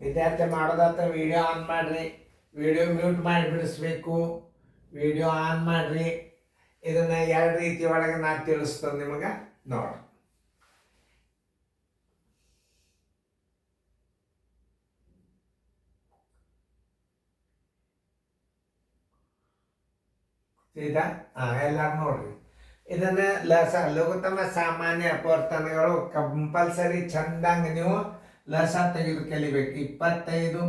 ವಿದ್ಯಾರ್ಥಿ ಮಾಡೋದಾತ video on ಮಾಡಿರಿ, video mute ಮಾಡಿ ಬಿಡಿಸ್ಬೇಕು, ವಿಡಿಯೋ ಆನ್ ಮಾಡಿರಿ. ಇದನ್ನು ಎರಡು ರೀತಿ ಒಳಗೆ ನಾನು ತಿಳಿಸ್ತೇನೆ ನಿಮಗೆ, ನೋಡಿ. ಸೀದಾ ಎಲ್ಲರೂ ನೋಡ್ರಿ. ಇದನ್ನ ಲಘುತ್ತಮ ಸಾಮಾನ್ಯ ಅಪವರ್ತನಗಳು ಕಂಪಲ್ಸರಿ ಚಂದಂಗೆ ನೀವು ಲಸ ತೆಗೆದು ಕಲಿಬೇಕು. 25,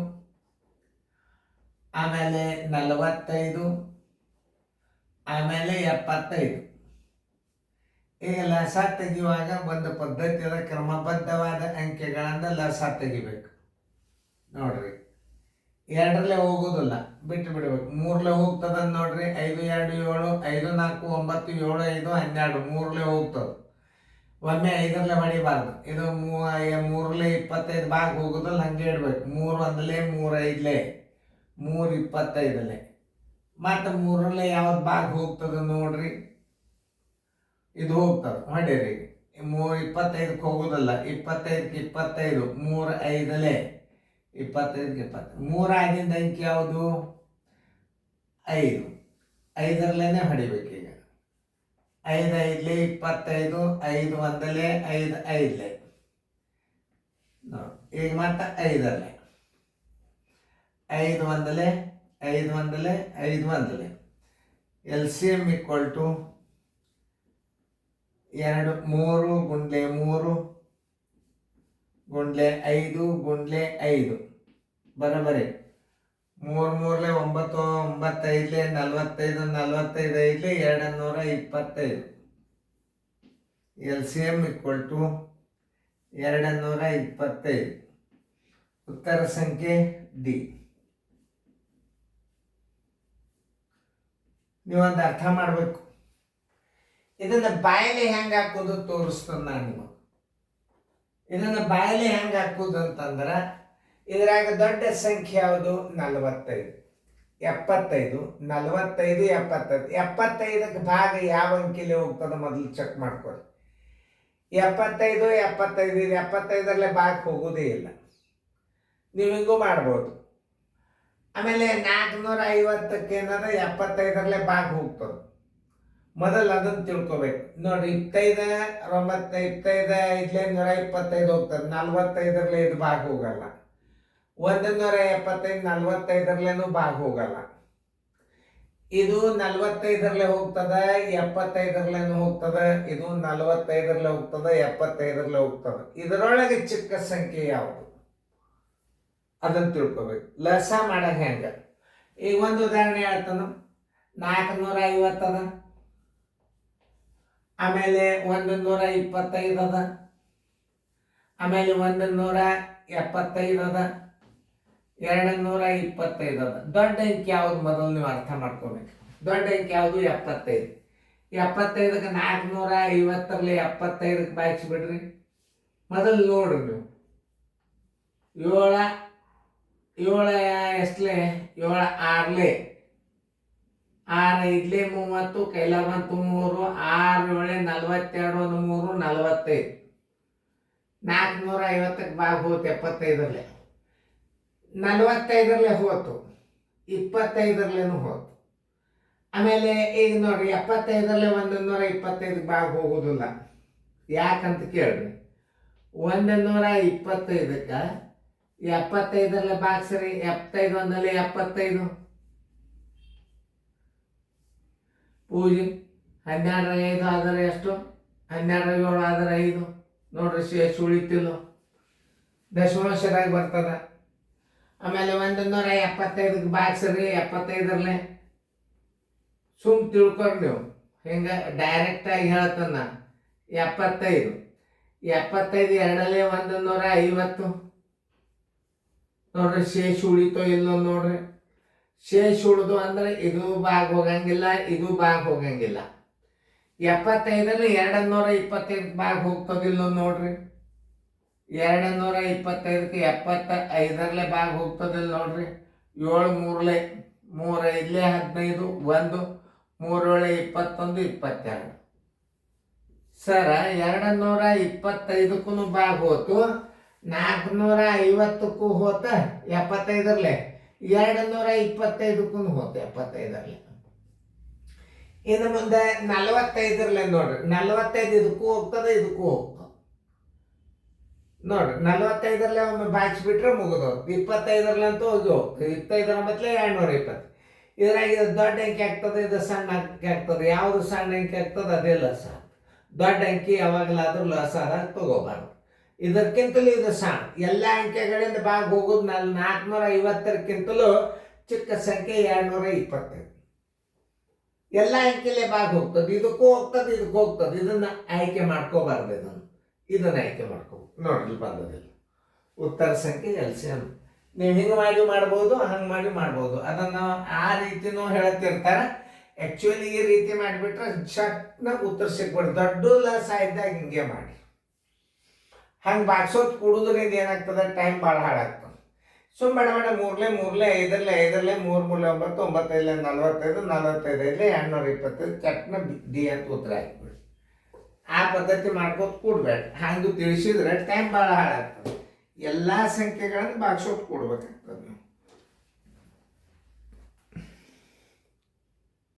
ಆಮೇಲೆ 45, ಆಮೇಲೆ 75. ಈಗ ಲಸ ತೆಗೆಯುವಾಗ ಒಂದು ಪದ್ಧತಿಯ ಕ್ರಮಬದ್ಧವಾದ ಅಂಕೆಗಳನ್ನು ಲಸ ತೆಗಿಬೇಕು. ನೋಡ್ರಿ, 2ರಲ್ಲೇ ಹೋಗೋದಿಲ್ಲ, ಬಿಟ್ಟು ಬಿಡ್ಬೇಕು. 3ರಲ್ಲೇ ಹೋಗ್ತದ ನೋಡ್ರಿ. 5, 2, 7, 5, 4, 9, 7, 5, 12, 3ರಲ್ಲೇ ಹೋಗ್ತದೆ. ಒಮ್ಮೆ 5ರಲ್ಲೇ ಹೊಡಿಬಾರ್ದು. ಇದು 3ರಲ್ಲೇ 25 ಭಾಗ ಹೋಗೋದಿಲ್ಲ, ಹಂಗೆ ಇಡ್ಬೇಕು. 3 1ಲೇ 3 5ಲೇ 3 25ಲೇ. ಮತ್ತು 3ರಲ್ಲೇ ಯಾವ್ದು ಭಾಗ ಹೋಗ್ತದೆ ನೋಡ್ರಿ, ಇದು ಹೋಗ್ತದೆ, ಹೊಡೀರಿ. 25ಕ್ಕೆ ಹೋಗೋದಿಲ್ಲ, 25ಕ್ಕೆ 25, 3 5ಲೇ 25ಕ್ಕೆ 20. 3 ಆಗಿಂದ ಅಂಕಿ ಯಾವುದು? 5. 5ರಲ್ಲೇನೆ ಹೊಡಿಬೇಕು. ಈಗ 5 5ಲೇ 25, 5 1ಲೇ 5 5ಲೇ. ನೋಡಿ, ಈಗ ಮತ್ತೆ 5ರಲ್ಲೇ 5 1ಲೇ 5 1ಲೇ 5 1ಲೇ. LCM = 2 3 ಗುಂಡ್ಲೆ 3 ಗುಂಡ್ಲೆ 5 ಗುಂಡ್ಲೆ 5 ಬರೋಬರಿ. 3 3ಲೇ 9 9 5ಲೇ 45 45 5ಲೇ 225. LCM = 225. ಉತ್ತರ ಸಂಖ್ಯೆ ಡಿ. ನೀವೊಂದು ಅರ್ಥ ಮಾಡಬೇಕು. ಇದನ್ನು ಬಾಯಲ್ಲಿ ಹೆಂಗೆ ಹಾಕೋದು ತೋರಿಸ್ತೇನೆ ನಾನು ನಿಮಗೆ. ಇದನ್ನು ಬಾಯಲ್ಲಿ ಹೆಂಗೆ ಹಾಕೋದು ಅಂತಂದ್ರೆ, ಇದ್ರಾಗ ದೊಡ್ಡ ಸಂಖ್ಯೆ ಯಾವುದು? 45, 75, 45, 75. 75ಕ್ಕೆ ಭಾಗ ಯಾವ ಅಂಕಿಲೆ ಹೋಗ್ತದೆ ಮೊದಲು ಚೆಕ್ ಮಾಡ್ಕೊಳ್ಳಿ. 75 75 ಇದು 75ರಲ್ಲೇ ಭಾಗ ಹೋಗೋದೇ ಇಲ್ಲ. ನೀವು ಹಿಂಗೂ ಮಾಡ್ಬೋದು. ಆಮೇಲೆ 450ಕ್ಕೆ ಏನದ 75ರಲ್ಲೇ ಭಾಗ ಹೋಗ್ತದೆ. ಮೊದಲು ಅದನ್ನು ತಿಳ್ಕೊಬೇಕು. ನೋಡಿ, 25 9 25 125 ಹೋಗ್ತದೆ. 45ರಲ್ಲೇ ಇದು ಭಾಗ ಹೋಗಲ್ಲ. 175 45ರಲ್ಲೇನು ಭಾಗ ಹೋಗಲ್ಲ. ಇದು 45ರಲ್ಲೇ ಹೋಗ್ತದೆ, 75ರಲ್ಲೇನು ಹೋಗ್ತದೆ. ಇದು 45ರಲ್ಲೇ ಹೋಗ್ತದೆ, 75ರಲ್ಲೇ ಹೋಗ್ತದೆ. ಇದರೊಳಗೆ ಚಿಕ್ಕ ಸಂಖ್ಯೆ ಯಾವುದು ಅದನ್ನು ತಿಳ್ಕೊಬೇಕು. ಲಸ ಮಾಡಕ್ಕೆ ಹೆಂಗೆ? ಈಗ ಒಂದು ಉದಾಹರಣೆ ಹೇಳ್ತಾನು. 450 ಅದ, ಆಮೇಲೆ 125 ಅದ, ಆಮೇಲೆ 175 ಅದ, 225 ಅದ. ದೊಡ್ಡ ಅಂಕಿ ಯಾವುದು ಮೊದಲು ನೀವು ಅರ್ಥ ಮಾಡ್ಕೋಬೇಕು. ದೊಡ್ಡ ಅಂಕಿ ಯಾವುದು? 75. 75ಕ್ಕೆ 450ರಲ್ಲೇ 75ಕ್ಕೆ ಬಾಯಿಸ್ಬಿಡ್ರಿ. ಮೊದಲು ನೋಡ್ರಿ ನೀವು. 7 7 ಎಷ್ಟಲೇ? 7 6ಲೇ 6 5ಲೇ 30, ಕೈಲ ಬಂತು 3, 6 7 42, 1 3 45. 450ಕ್ಕೆ ಭಾಗ ಹೋತು 75ರಲ್ಲೇ, 45ರಲ್ಲೇ ಹೋತು, 25ರಲ್ಲೇನು ಹೋತು. ಆಮೇಲೆ ಈಗ ನೋಡ್ರಿ, 75ರಲ್ಲೇ 125ಕ್ಕೆ ಭಾಗ ಹೋಗೋದಿಲ್ಲ. ಯಾಕಂತ ಕೇಳ್ರಿ. 125ಕ್ಕೆ 75ರಲ್ಲೇ ಭಾಗಿಸ್ರಿ. 75 1ಲೇ 75 ಪೂಜೆ. 12 5 ಆದರೆ ಎಷ್ಟು? 12 7 ಆದರೆ 5. ನೋಡ್ರಿ, ಶೇಷ ಉಳಿತಿಲ್ಲ, ದಶಮಾಂಶದಾಗ ಬರ್ತದ. ಆಮೇಲೆ 175ಕ್ಕೆ ಭಾಗಿಸ್ರಿ 75ರಲ್ಲೇ. ಸುಮ್ ತಿಳ್ಕೊರಿ ನೀವು. ಹಿಂಗೆ ಡೈರೆಕ್ಟಾಗಿ ಹೇಳ್ತಾನ. 75 2ಲೇ 150. ನೋಡ್ರಿ, ಶೇಷ ಉಳಿತೋ ಇಲ್ಲೋ ನೋಡ್ರಿ. ಶೇಷ ಉಳಿದು ಅಂದ್ರೆ ಇದು ಭಾಗ ಹೋಗಂಗಿಲ್ಲ, ಇದು ಭಾಗ ಹೋಗಂಗಿಲ್ಲ. 75ರಲ್ಲಿ 225 ಭಾಗ ಹೋಗ್ತದಿಲ್ಲ ನೋಡ್ರಿ. 225ಕ್ಕೆ 75ರಲ್ಲೇ ಭಾಗ ಹೋಗ್ತದಿಲ್ಲ ನೋಡ್ರಿ. 7 3ಲೇ 3 5ಲೇ 15, 1 3 7 21 22. ಸರ 225ಕ್ಕೂ ಭಾಗ ಹೋತು, 450ಕ್ಕೂ ಹೋತ 75ರಲ್ಲೇ, 225ಕ್ಕೂ ಹೋತ 75ರಲ್ಲೇ. ಇನ್ನು ಮುಂದೆ 45ರಲ್ಲೇ ನೋಡ್ರಿ, 45 ಇದಕ್ಕೂ ಹೋಗ್ತದೆ, ಇದಕ್ಕೂ ಹೋಗ್ತದೆ ನೋಡ್ರಿ. 45ರಲ್ಲೇ ಒಮ್ಮೆ ಬಾಚಿಬಿಟ್ರೆ ಮುಗಿದೋದು. 25ರಲ್ಲಂತೂ ಹೋಗಿ ಹೋಗ್ತದೆ. 25ರ ಬದಲೇ 220. ಇದ್ರಾಗ ಇದು ದೊಡ್ಡ ಅಂಕಿ ಆಗ್ತದೆ, ಇದು ಸಣ್ಣ ಅಂಕಿ ಆಗ್ತದೆ. ಯಾವುದು ಸಣ್ಣ ಅಂಕಿ ಆಗ್ತದೆ ಅದೇ ಲಸ. ದೊಡ್ಡ ಅಂಕಿ ಯಾವಾಗಲಾದ್ರೂ ಲಸಾದಾಗ ತಗೋಬಾರ್ದು. ಇದಕ್ಕಿಂತಲೂ ಇದು ಸಣ್ಣ. ಎಲ್ಲ ಅಂಕೆಗಳಿಂದ ಭಾಗ ಹೋಗೋದು 450ಕ್ಕಿಂತಲೂ ಚಿಕ್ಕ ಸಂಖ್ಯೆ 225. ಎಲ್ಲ ಅಂಕೆಲೇ ಭಾಗ ಹೋಗ್ತದೆ, ಇದಕ್ಕೂ ಹೋಗ್ತದೆ, ಇದಕ್ಕೂ ಹೋಗ್ತದೆ. ಇದನ್ನ ಆಯ್ಕೆ ಮಾಡ್ಕೋಬಾರ್ದು. ಇದನ್ನ ಆಯ್ಕೆ ಮಾಡ್ಕೋಬೇಕು. ನೋಡ್ರಿ ಬಂದದಿಲ್ಲ ಉತ್ತರ ಸಂಖ್ಯೆ LCM. ನೀವು ಹಿಂಗೆ ಮಾಡಿ ಮಾಡ್ಬೋದು, ಹಂಗೆ ಮಾಡಿ ಮಾಡ್ಬೋದು. ಅದನ್ನು ಆ ರೀತಿನೂ ಹೇಳ್ತಿರ್ತಾರೆ. ಆ್ಯಕ್ಚುಲಿ ಈ ರೀತಿ ಮಾಡಿಬಿಟ್ರೆ ಚಟ್ನ ಉತ್ತರ ಸಿಕ್ಬಿಡ್ತು. ದೊಡ್ಡ ಲಸ ಇದ್ದಾಗ ಹಿಂಗೆ ಮಾಡಿ. ಹಂಗೆ ಬಾಕ್ಸೋದು ಕೂಡೋದ್ರಿಂದ ಏನಾಗ್ತದೆ, ಟೈಮ್ ಭಾಳ ಹಾಳಾಗ್ತದೆ. ಬೇಡ ಮೂರಲೇ 5ರಲ್ಲೇ 3 3 9 9 45 45 225 ಚಟ್ನ ಡಿ ಅಂತ ಉತ್ತರ ಹಾಕ್ಬಿಡಿ. ಆ ಪದ್ಧತಿ ಮಾಡ್ಕೋತ ಕೂಡ್ಬೇಡ. ಹಂಗೆ ತಿಳಿಸಿದ್ರೆ ಟೈಮ್ ಭಾಳ ಹಾಳಾಗ್ತದೆ. ಎಲ್ಲ ಸಂಖ್ಯೆಗಳನ್ನು ಬಾಕ್ಸೋದು ಕೂಡ್ಬೇಕಾಗ್ತದೆ ನೀವು.